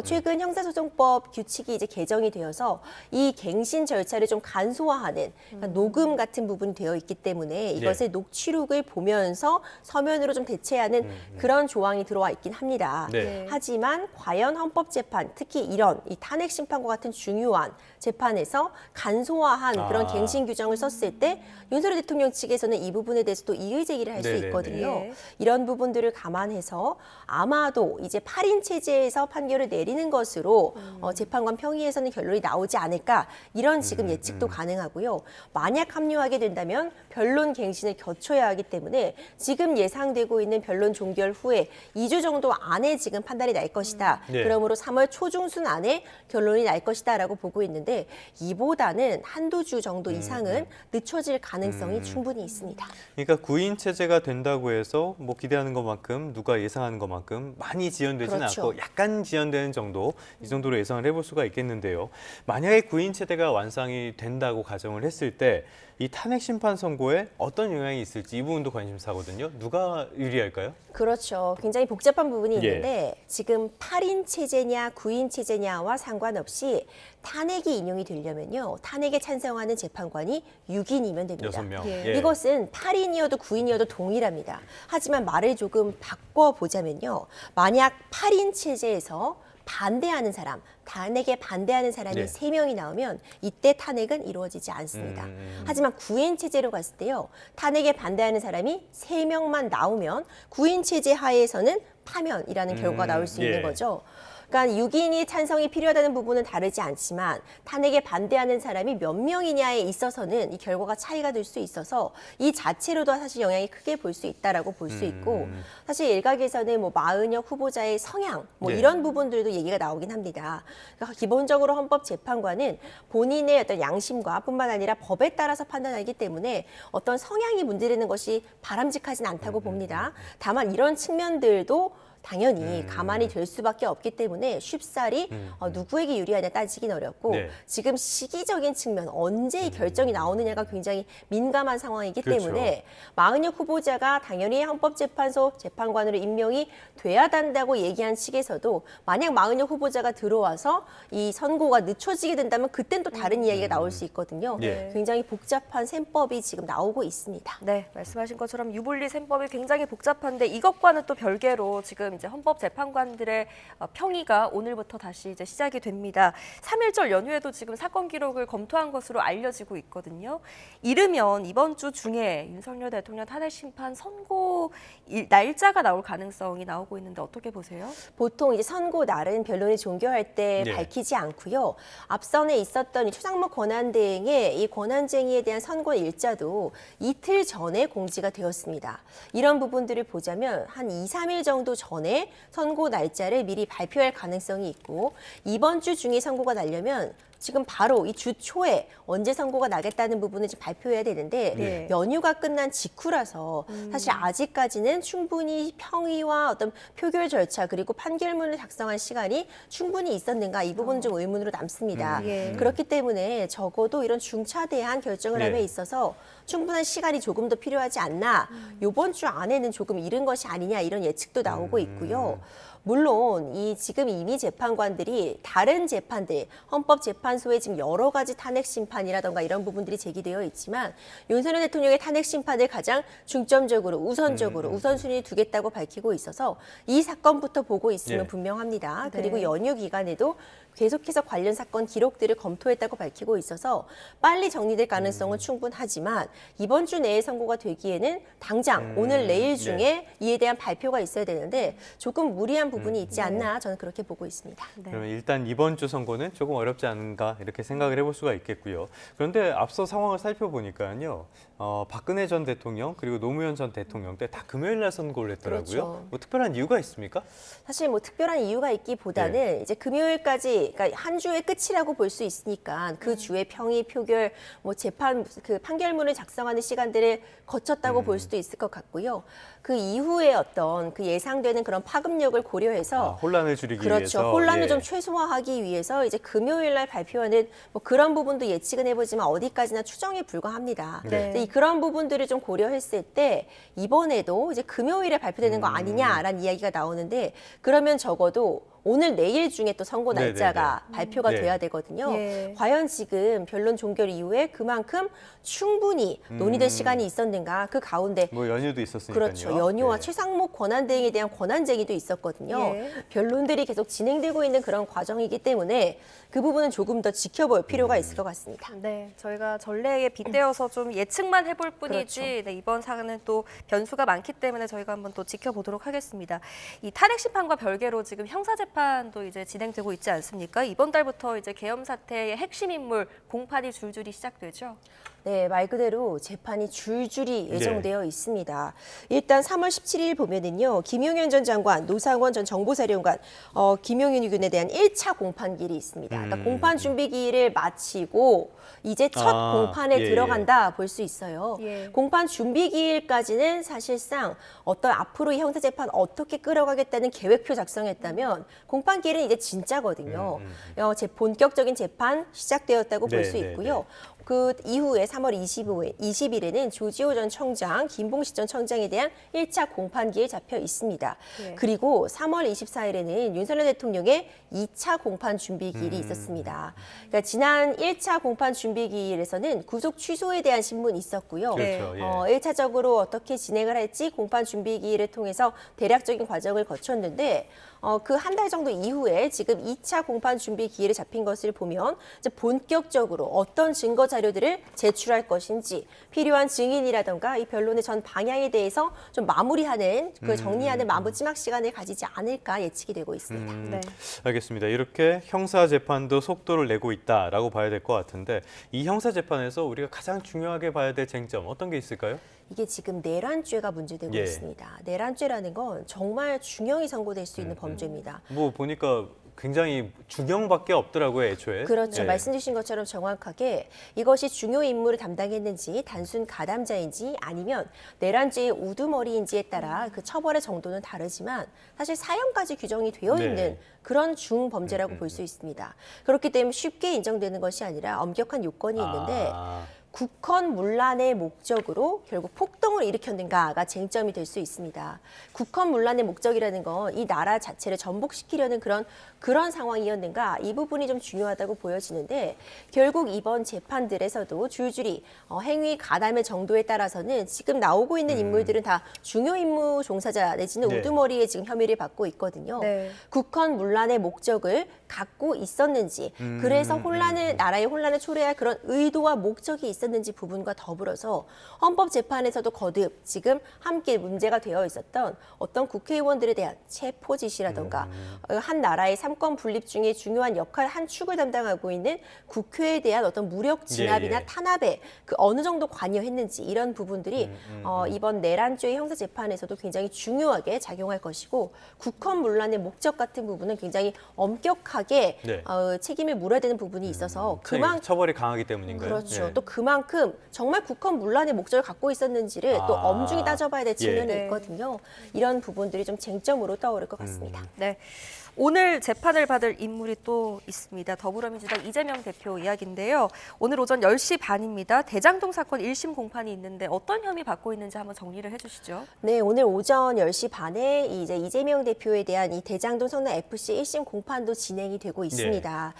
최근 형사소송법 규칙이 이제 개정이 되어서 이 갱신 절차를 좀 간소화하는 그러니까 녹음 같은 부분이 되어 있기 때문에 이것을 녹취록을 보면서 서면으로 좀 대체하는 그런 조항이 들어와 있긴 합니다. 네. 하지만 과연 헌법재판, 특히 이런 이 탄핵 심판과 같은 중요한 재판에서 간소화한 그런 갱신 규정을 썼을 때 윤석열 대통령 측에서는 이 부분에 대해서도 이의 제기를 할 수 네네네. 있거든요. 예. 이런 부분들을 감안해서 아마도 이제 8인 체제에서 판결을 내리는 것으로 재판관 평의에서는 결론이 나오지 않을까 이런 지금 예측도 가능하고요. 만약 합류하게 된다면 변론 갱신을 거쳐야 하기 때문에 지금 예상되고 있는 변론 종결 후에 2주 정도 안에 지금 판단이 날 것이다. 네. 그러므로 3월 초중순 안에 결론이 날 것이다라고 보고 있는데 이보다는 한두 주 정도 이상은 늦춰질 가능성이 충분히 있습니다. 그러니까 구인 체제가 된다고 해서 뭐 기대하는 것만큼 누가 예상하는 것만큼 많이 지연되지는 그렇죠. 않고 약간 지연되는 정도 이 정도로 예상을 해볼 수가 있겠는데요. 만약에 구인 체제가 완성이 된다고 가정을 했을 때 이 탄핵 심판 선고에 어떤 영향이 있을지 이 부분도 관심사거든요. 누가 유리할까요? 그렇죠. 굉장히 복잡한 부분이 예. 있는데 지금 8인 체제냐 9인 체제냐와 상관없이 탄핵이 인용이 되려면요. 탄핵에 찬성하는 재판관이 6인이면 됩니다. 6명. 예. 예. 이것은 8인이어도 9인이어도 동일합니다. 하지만 말을 조금 바꿔보자면요. 만약 8인 체제에서 반대하는 사람, 탄핵에 반대하는 사람이 네. 3명이 나오면 이때 탄핵은 이루어지지 않습니다. 하지만 9인 체제로 갔을 때요. 탄핵에 반대하는 사람이 3명만 나오면 9인 체제 하에서는 파면이라는 결과가 나올 수 예. 있는 거죠. 그러니까 6인이 찬성이 필요하다는 부분은 다르지 않지만 탄핵에 반대하는 사람이 몇 명이냐에 있어서는 이 결과가 차이가 될 수 있어서 이 자체로도 사실 영향이 크게 볼 수 있다라고 볼 수 있고 사실 일각에서는 뭐 마은혁 후보자의 성향 뭐 네. 이런 부분들도 얘기가 나오긴 합니다. 그러니까 기본적으로 헌법재판관은 본인의 어떤 양심과 뿐만 아니라 법에 따라서 판단하기 때문에 어떤 성향이 문제되는 것이 바람직하진 않다고 봅니다. 다만 이런 측면들도 당연히 가만히 될 수밖에 없기 때문에 쉽사리 누구에게 유리하냐 따지긴 어렵고 네. 지금 시기적인 측면 언제 이 결정이 나오느냐가 굉장히 민감한 상황이기 그렇죠. 때문에 마은혁 후보자가 당연히 헌법재판소 재판관으로 임명이 돼야 된다고 얘기한 측에서도 만약 마은혁 후보자가 들어와서 이 선고가 늦춰지게 된다면 그땐 또 다른 이야기가 나올 수 있거든요. 예. 굉장히 복잡한 셈법이 지금 나오고 있습니다. 네, 말씀하신 것처럼 유불리 셈법이 굉장히 복잡한데 이것과는 또 별개로 지금 이제 헌법재판관들의 평의가 오늘부터 다시 이제 시작이 됩니다. 3.1절 연휴에도 지금 사건 기록을 검토한 것으로 알려지고 있거든요. 이르면 이번 주 중에 윤석열 대통령 탄핵 심판 선고 날짜가 나올 가능성이 나오고 있는데 어떻게 보세요? 보통 이제 선고 날은 변론이 종결할 때 네. 밝히지 않고요. 앞선에 있었던 이 최상목 권한대행의 이 권한쟁의에 대한 선고 일자도 이틀 전에 공지가 되었습니다. 이런 부분들을 보자면 한 2, 3일 정도 전에 선고 날짜를 미리 발표할 가능성이 있고 이번 주 중에 선고가 나려면 지금 바로 이 주 초에 언제 선고가 나겠다는 부분을 지금 발표해야 되는데 네. 연휴가 끝난 직후라서 사실 아직까지는 충분히 평의와 어떤 표결 절차 그리고 판결문을 작성할 시간이 충분히 있었는가 이 부분은 좀 의문으로 남습니다. 예. 그렇기 때문에 적어도 이런 중차대한 결정을 네. 함에 있어서 충분한 시간이 조금 더 필요하지 않나 이번 주 안에는 조금 이른 것이 아니냐 이런 예측도 나오고 있고요. 물론 이 지금 이미 재판관들이 다른 재판들 헌법재판소에 지금 여러 가지 탄핵 심판이라던가 이런 부분들이 제기되어 있지만 윤석열 대통령의 탄핵 심판을 가장 중점적으로 우선적으로 우선순위에 두겠다고 밝히고 있어서 이 사건부터 보고 있으면 네. 분명합니다. 네. 그리고 연휴 기간에도 계속해서 관련 사건 기록들을 검토했다고 밝히고 있어서 빨리 정리될 가능성은 충분하지만 이번 주 내에 선고가 되기에는 당장 오늘 내일 중에 네. 이에 대한 발표가 있어야 되는데 조금 무리한 부분이 있지 않나 저는 그렇게 보고 있습니다. 그러면 일단 이번 주 선고는 조금 어렵지 않은가 이렇게 생각을 해볼 수가 있겠고요. 그런데 앞서 상황을 살펴보니까요. 박근혜 전 대통령 그리고 노무현 전 대통령 때 다 금요일 날 선고를 했더라고요. 그렇죠. 뭐 특별한 이유가 있습니까? 사실 뭐 특별한 이유가 있기보다는 이제 금요일까지 그러니까 한 주의 끝이라고 볼 수 있으니까 그 주에 평의 표결 뭐 재판 그 판결문을 작성하는 시간들을 거쳤다고 볼 수도 있을 것 같고요. 그 이후에 어떤 그 예상되는 그런 파급력을 고려해서 혼란을 줄이기 그렇죠. 위해서. 혼란을 예. 좀 최소화하기 위해서 이제 금요일 날 발표하는 뭐 그런 부분도 예측은 해보지만 어디까지나 추정에 불과합니다. 네. 근데 그런 부분들을 좀 고려했을 때 이번에도 이제 금요일에 발표되는 거 아니냐라는 이야기가 나오는데 그러면 적어도 오늘 내일 중에 또 선고 날짜가 발표가 네. 돼야 되거든요. 예. 과연 지금 변론 종결 이후에 그만큼 충분히 논의될 시간이 있었는가 그 가운데 뭐 연휴도 있었으니까요. 그렇죠. 연휴와 네. 최상목 권한대행에 대한 권한쟁의도 있었거든요. 예. 변론들이 계속 진행되고 있는 그런 과정이기 때문에 그 부분은 조금 더 지켜볼 필요가 있을 것 같습니다. 네, 저희가 전례에 빗대어서 좀 예측만 해볼 뿐이지 그렇죠. 네, 이번 사안은 또 변수가 많기 때문에 저희가 한번 또 지켜보도록 하겠습니다. 이 탄핵 심판과 별개로 지금 형사 재판도 이제 진행되고 있지 않습니까? 이번 달부터 이제 계엄 사태의 핵심 인물 공판이 줄줄이 시작되죠. 네, 말 그대로 재판이 줄줄이 예정되어 있습니다. 일단 3월 17일 보면은요, 김용현 전 장관, 노상원 전 정보사령관, 김용현 군에 대한 1차 공판기일이 있습니다. 그러니까 공판 준비기일을 마치고 이제 첫 공판에 들어간다 볼 수 있어요. 예. 공판 준비기일까지는 사실상 어떤 앞으로 이 형사재판 어떻게 끌어가겠다는 계획표 작성했다면 공판기일은 이제 진짜거든요. 본격적인 재판 시작되었다고 볼 수 있고요. 그 이후에 3월 20일에는 조지호 전 청장, 김봉식 전 청장에 대한 1차 공판기일 잡혀 있습니다. 네. 그리고 3월 24일에는 윤석열 대통령의 2차 공판 준비기일이 있었습니다. 그러니까 지난 1차 공판 준비기일에서는 구속 취소에 대한 신문이 있었고요. 그렇죠. 예. 1차적으로 어떻게 진행을 할지 공판 준비기일을 통해서 대략적인 과정을 거쳤는데 그 한 달 정도 이후에 지금 2차 공판 준비 기일에 잡힌 것을 보면 이제 본격적으로 어떤 증거 자료들을 제출할 것인지 필요한 증인이라던가 이 변론의 전 방향에 대해서 좀 마무리하는 정리하는 마지막 시간을 가지지 않을까 예측이 되고 있습니다. 네. 알겠습니다. 이렇게 형사 재판도 속도를 내고 있다라고 봐야 될 것 같은데 이 형사 재판에서 우리가 가장 중요하게 봐야 될 쟁점 어떤 게 있을까요? 이게 지금 내란죄가 문제되고 있습니다. 내란죄라는 건 정말 중형이 선고될 수 있는 범죄입니다. 뭐 보니까 굉장히 중형밖에 없더라고요, 애초에. 그렇죠. 말씀 주신 것처럼 정확하게 이것이 중요 임무를 담당했는지 단순 가담자인지 아니면 내란죄의 우두머리인지에 따라 그 처벌의 정도는 다르지만 사실 사형까지 규정이 되어 있는 그런 중범죄라고 볼 수 있습니다. 그렇기 때문에 쉽게 인정되는 것이 아니라 엄격한 요건이 있는데 국헌문란의 목적으로 결국 폭동을 일으켰는가가 쟁점이 될 수 있습니다. 국헌문란의 목적이라는 건 이 나라 자체를 전복시키려는 그런 상황이었는가 이 부분이 좀 중요하다고 보여지는데 결국 이번 재판들에서도 줄줄이 행위 가담의 정도에 따라서는 지금 나오고 있는 인물들은 다 중요 임무 종사자 내지는 우두머리에 지금 혐의를 받고 있거든요. 국헌문란의 목적을 갖고 있었는지 그래서 나라의 혼란을 초래할 그런 의도와 목적이 있었는지 부분과 더불어서 헌법재판에서도 거듭 지금 함께 문제가 되어 있었던 어떤 국회의원들에 대한 체포 지시라던가 한 나라의 삼권 분립 중에 중요한 역할 한 축을 담당하고 있는 국회에 대한 어떤 무력 진압이나 탄압에 어느 정도 관여했는지 이런 부분들이 이번 내란죄의 형사재판에서도 굉장히 중요하게 작용할 것이고 국헌문란의 목적 같은 부분은 굉장히 엄격하게 책임을 물어야 되는 부분이 있어서 처벌이 강하기 때문인가요? 그렇죠. 또 그만큼 정말 국헌문란의 목적을 갖고 있었는지를 또 엄중히 따져봐야 될 측면이 있거든요. 이런 부분들이 좀 쟁점으로 떠오를 것 같습니다. 네. 오늘 재판을 받을 인물이 또 있습니다. 더불어민주당 이재명 대표 이야기인데요. 오늘 오전 10시 반입니다. 대장동 사건 1심 공판이 있는데 어떤 혐의 받고 있는지 한번 정리를 해주시죠. 네, 오늘 오전 10시 반에 이제 이재명 대표에 대한 이 대장동 성남FC 1심 공판도 진행이 되고 있습니다.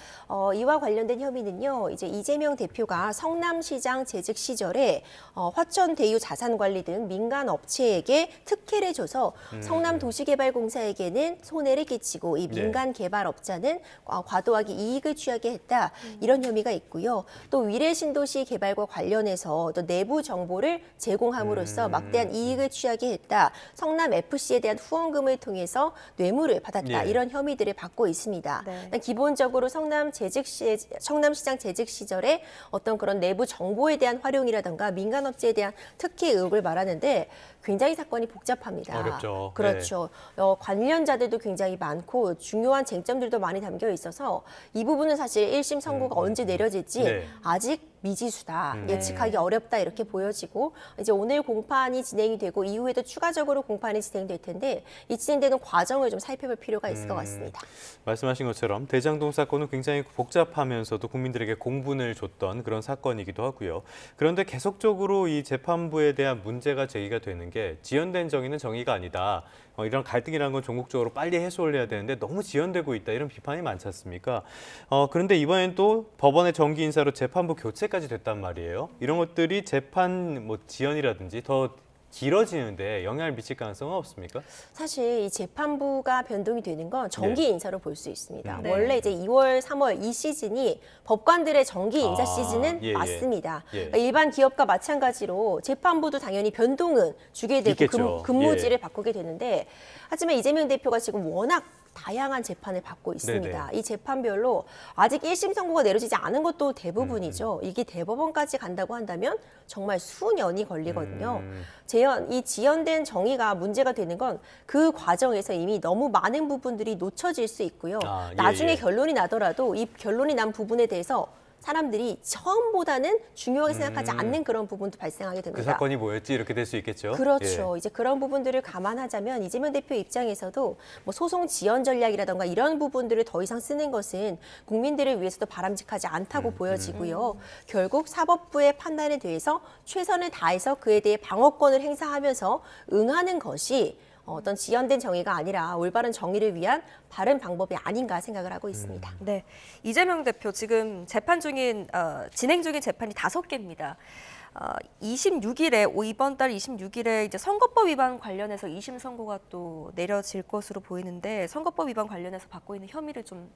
이와 관련된 혐의는요. 이제 이재명 대표가 성남시장 재직 시절에 화천대유 자산관리 등 민간 업체에게 특혜를 줘서 성남도시개발공사에게는 손해를 끼치고 이 민간 개발업자는 과도하게 이익을 취하게 했다. 이런 혐의가 있고요. 또 위례신도시 개발과 관련해서 또 내부 정보를 제공함으로써 막대한 이익을 취하게 했다. 성남FC에 대한 후원금을 통해서 뇌물을 받았다. 이런 혐의들을 받고 있습니다. 기본적으로 성남시장 재직 시절에 어떤 그런 내부 정보에 대한 활용이라든가 민간업체에 대한 특혜 의혹을 말하는데 굉장히 사건이 복잡합니다. 어렵죠. 그렇죠. 관련자들도 굉장히 많고 중요한 쟁점들도 많이 담겨 있어서 이 부분은 사실 1심 선고가 언제 내려질지 아직 미지수다. 예측하기 어렵다 이렇게 보여지고 이제 오늘 공판이 진행이 되고 이후에도 추가적으로 공판이 진행될 텐데 이 진행되는 과정을 좀 살펴볼 필요가 있을 것 같습니다. 말씀하신 것처럼 대장동 사건은 굉장히 복잡하면서도 국민들에게 공분을 줬던 그런 사건이기도 하고요. 그런데 계속적으로 이 재판부에 대한 문제가 제기가 되는 게 지연된 정의는 정의가 아니다. 이런 갈등이라는 건 전국적으로 빨리 해소를 해야 되는데 너무 지연되고 있다. 이런 비판이 많지 않습니까? 그런데 이번엔 또 법원의 정기 인사로 재판부 교체까지 됐단 말이에요. 이런 것들이 재판 지연이라든지 더 길어지는데 영향을 미칠 가능성은 없습니까? 사실 이 재판부가 변동이 되는 건 정기 인사로 볼 수 있습니다. 원래 이제 2월, 3월 이 시즌이 법관들의 정기 인사 시즌은 맞습니다. 그러니까 일반 기업과 마찬가지로 재판부도 당연히 변동은 주게 되고 근무지를 바꾸게 되는데 하지만 이재명 대표가 지금 워낙 다양한 재판을 받고 있습니다. 이 재판별로 아직 1심 선고가 내려지지 않은 것도 대부분이죠. 이게 대법원까지 간다고 한다면 정말 수년이 걸리거든요. 이 지연된 정의가 문제가 되는 건 그 과정에서 이미 너무 많은 부분들이 놓쳐질 수 있고요. 나중에 결론이 나더라도 이 결론이 난 부분에 대해서 사람들이 처음보다는 중요하게 생각하지 않는 그런 부분도 발생하게 됩니다. 그 사건이 뭐였지 이렇게 될 수 있겠죠. 그렇죠. 이제 그런 부분들을 감안하자면 이재명 대표 입장에서도 소송 지연 전략이라던가 이런 부분들을 더 이상 쓰는 것은 국민들을 위해서도 바람직하지 않다고 보여지고요. 결국 사법부의 판단에 대해서 최선을 다해서 그에 대해 방어권을 행사하면서 응하는 것이 어떤 지연된 정의가 아니라 올바른 정의를 위한 바른 방법이 아닌가 생각을 하고 있습니다. 네, 이재명 대표 지금 진행 중인 재판이 5개입니다. 이번 달 26일에 이제 선거법 위반 관련해서 2심 선고가 또 내려질 것으로 보이는데 선거법 위반 관련해서 받고 있는 혐의를 좀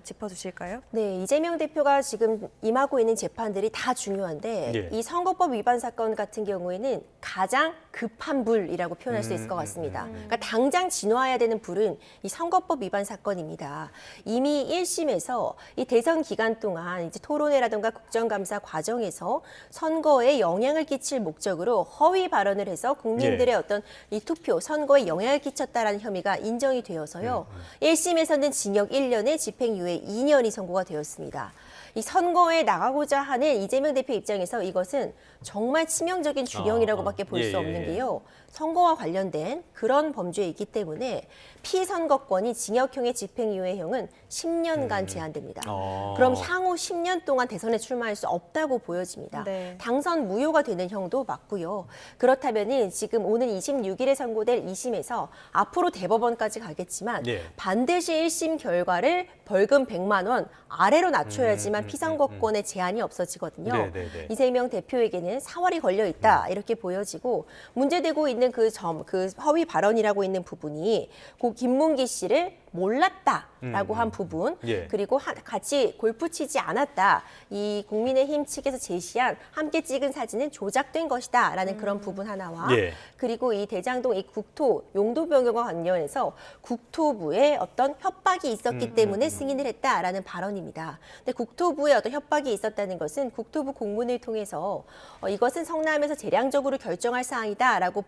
짚어주실까요? 네, 이재명 대표가 지금 임하고 있는 재판들이 다 중요한데 예. 이 선거법 위반 사건 같은 경우에는 가장 급한 불이라고 표현할 수 있을 것 같습니다. 그러니까 당장 진화해야 되는 불은 이 선거법 위반 사건입니다. 이미 1심에서 이 대선 기간 동안 이제 토론회라든가 국정감사 과정에서 선거에 영향을 끼칠 목적으로 허위 발언을 해서 국민들의 어떤 이 투표, 선거에 영향을 끼쳤다라는 혐의가 인정이 되어서요. 1심에서는 징역 1년에 집행유예 2년이 선고가 되었습니다. 이 선거에 나가고자 하는 이재명 대표 입장에서 이것은 정말 치명적인 주경이라고밖에 볼 수 없는 게요. 선거와 관련된 그런 범죄에 있기 때문에 피선거권이 징역형의 집행유예형은 10년간 제한됩니다. 그럼 향후 10년 동안 대선에 출마할 수 없다고 보여집니다. 네. 당선 무효가 되는 형도 맞고요. 그렇다면 지금 오는 26일에 선고될 2심에서 앞으로 대법원까지 가겠지만 반드시 1심 결과를 벌금 100만 원 아래로 낮춰야지만 피선거권의 제한이 없어지거든요. 이재명 대표에게는 사활이 걸려 있다 이렇게 보여지고 문제되고 있는 그 허위 발언이라고 있는 부분이 고 김문기 씨를 몰랐다라고 한 부분 그리고 같이 골프 치지 않았다. 이 국민의힘 측에서 제시한 함께 찍은 사진은 조작된 것이다라는 그런 부분 하나와 그리고 이 대장동 이 국토 용도 변경과 관련해서 국토부에 어떤 협박이 있었기 때문에 승인을 했다라는 발언입니다. 근데 국토부에 어떤 협박이 있었다는 것은 국토부 공문을 통해서 이것은 성남에서 재량적으로 결정할 사항이다라고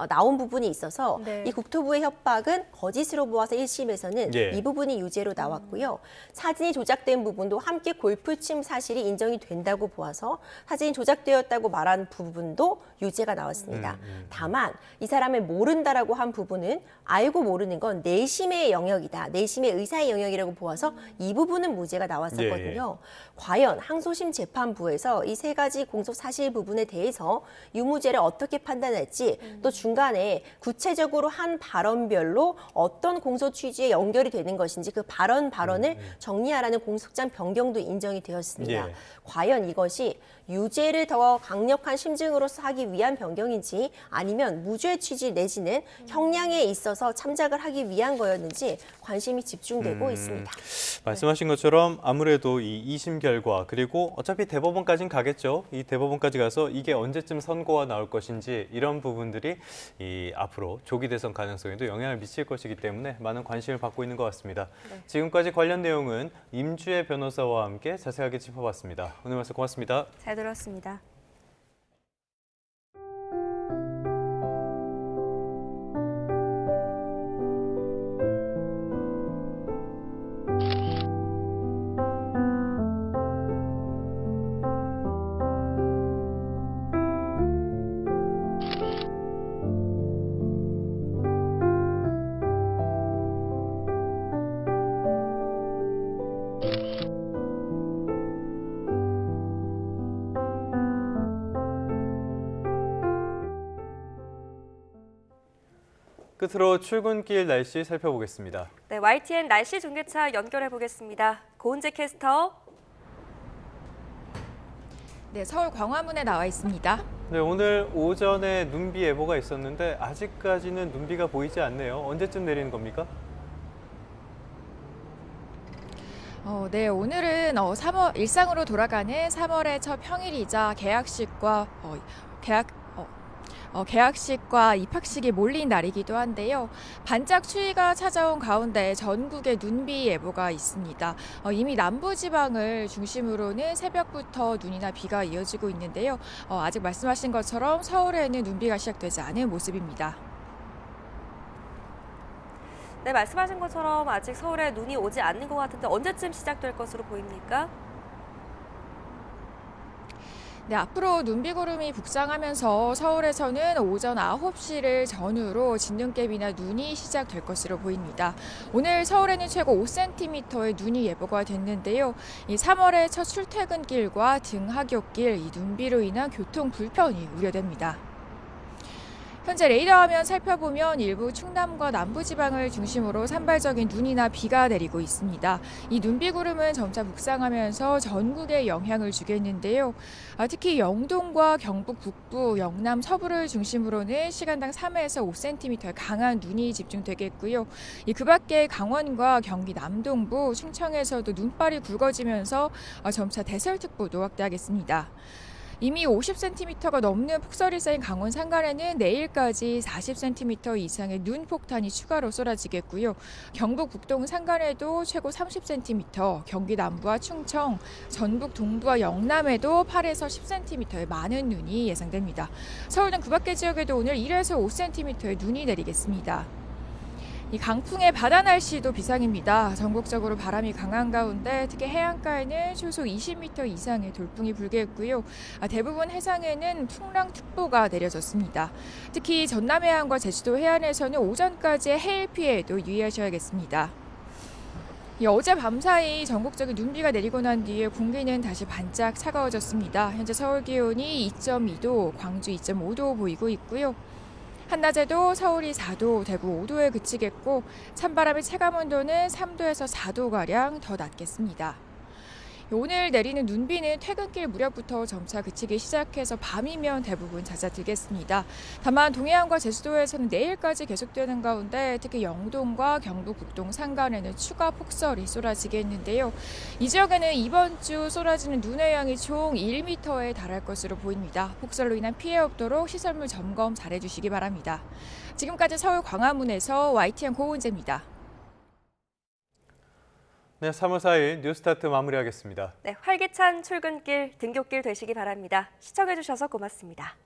나온 부분이 있어서 이 국토부의 협박은 거짓으로 보아서 1심에서는 이 부분이 유죄로 나왔고요. 사진이 조작된 부분도 함께 골프 친 사실이 인정이 된다고 보아서 사진이 조작되었다고 말한 부분도 유죄가 나왔습니다. 다만 이 사람을 모른다라고 한 부분은 알고 모르는 건 내심의 영역이다. 내심의 의사의 영역이라고 보아서 이 부분은 무죄가 나왔었거든요. 과연 항소심 재판부에서 이 세 가지 공소 사실 부분에 대해서 유무죄를 어떻게 판단할지 또 중간에 구체적으로 한 발언별로 어떤 공소 취지에 연결이 되는 것인지 그 발언을 정리하라는 공소장 변경도 인정이 되었습니다. 과연 이것이 유죄를 더 강력한 심증으로서 하기 위한 변경인지 아니면 무죄 취지 내지는 형량에 있어서 참작을 하기 위한 거였는지 관심이 집중되고 있습니다. 말씀하신 것처럼 아무래도 이 2심 결과 그리고 어차피 대법원까지는 가겠죠. 이 대법원까지 가서 이게 언제쯤 선고가 나올 것인지 이런 부분들이 앞으로 조기 대선 가능성에도 영향을 미칠 것이기 때문에 많은 관심을 받고 있는 것 같습니다. 지금까지 관련 내용은 임주혜 변호사와 함께 자세하게 짚어봤습니다. 오늘 말씀 고맙습니다. 잘 들었습니다. 끝으로 출근길 날씨 살펴보겠습니다. 네, YTN 날씨 중계차 연결해 보겠습니다. 고은재 캐스터. 네, 서울 광화문에 나와 있습니다. 네, 오늘 오전에 눈비 예보가 있었는데 아직까지는 눈비가 보이지 않네요. 언제쯤 내리는 겁니까? 네, 오늘은 일상으로 돌아가는 3월의 첫 평일이자 개학식과 입학식이 몰린 날이기도 한데요. 반짝 추위가 찾아온 가운데 전국에 눈비 예보가 있습니다. 이미 남부지방을 중심으로는 새벽부터 눈이나 비가 이어지고 있는데요. 아직 말씀하신 것처럼 서울에는 눈비가 시작되지 않은 모습입니다. 네, 말씀하신 것처럼 아직 서울에 눈이 오지 않는 것 같은데 언제쯤 시작될 것으로 보입니까? 네, 앞으로 눈비구름이 북상하면서 서울에서는 오전 9시를 전후로 진눈깨비나 눈이 시작될 것으로 보입니다. 오늘 서울에는 최고 5cm의 눈이 예보가 됐는데요. 이 3월의 첫 출퇴근길과 등하굣길 이 눈비로 인한 교통 불편이 우려됩니다. 현재 레이더 화면 살펴보면 일부 충남과 남부지방을 중심으로 산발적인 눈이나 비가 내리고 있습니다. 이 눈비구름은 점차 북상하면서 전국에 영향을 주겠는데요. 특히 영동과 경북 북부, 영남 서부를 중심으로는 시간당 3에서 5cm의 강한 눈이 집중되겠고요. 그 밖에 강원과 경기 남동부, 충청에서도 눈발이 굵어지면서 점차 대설특보도 확대하겠습니다. 이미 50cm가 넘는 폭설이 쌓인 강원 산간에는 내일까지 40cm 이상의 눈 폭탄이 추가로 쏟아지겠고요. 경북 북동 산간에도 최고 30cm, 경기 남부와 충청, 전북 동부와 영남에도 8에서 10cm의 많은 눈이 예상됩니다. 서울 등 그 밖의 지역에도 오늘 1에서 5cm의 눈이 내리겠습니다. 이 강풍의 바다 날씨도 비상입니다. 전국적으로 바람이 강한 가운데 특히 해안가에는 최소 20m 이상의 돌풍이 불겠고요. 대부분 해상에는 풍랑특보가 내려졌습니다. 특히 전남 해안과 제주도 해안에서는 오전까지 해일 피해에도 유의하셔야겠습니다. 어제 밤사이 전국적인 눈비가 내리고 난 뒤에 공기는 다시 반짝 차가워졌습니다. 현재 서울 기온이 2.2도, 광주 2.5도 보이고 있고요. 한낮에도 서울이 4도, 대구 5도에 그치겠고 찬바람의 체감온도는 3도에서 4도가량 더 낮겠습니다. 오늘 내리는 눈비는 퇴근길 무렵부터 점차 그치기 시작해서 밤이면 대부분 잦아들겠습니다. 다만 동해안과 제주도에서는 내일까지 계속되는 가운데 특히 영동과 경북 북동 산간에는 추가 폭설이 쏟아지겠는데요. 이 지역에는 이번 주 쏟아지는 눈의 양이 총 1m에 달할 것으로 보입니다. 폭설로 인한 피해 없도록 시설물 점검 잘해주시기 바랍니다. 지금까지 서울 광화문에서 YTN 고은재입니다. 네, 3월 4일 뉴스타트 마무리하겠습니다. 네, 활기찬 출근길, 등굣길 되시기 바랍니다. 시청해주셔서 고맙습니다.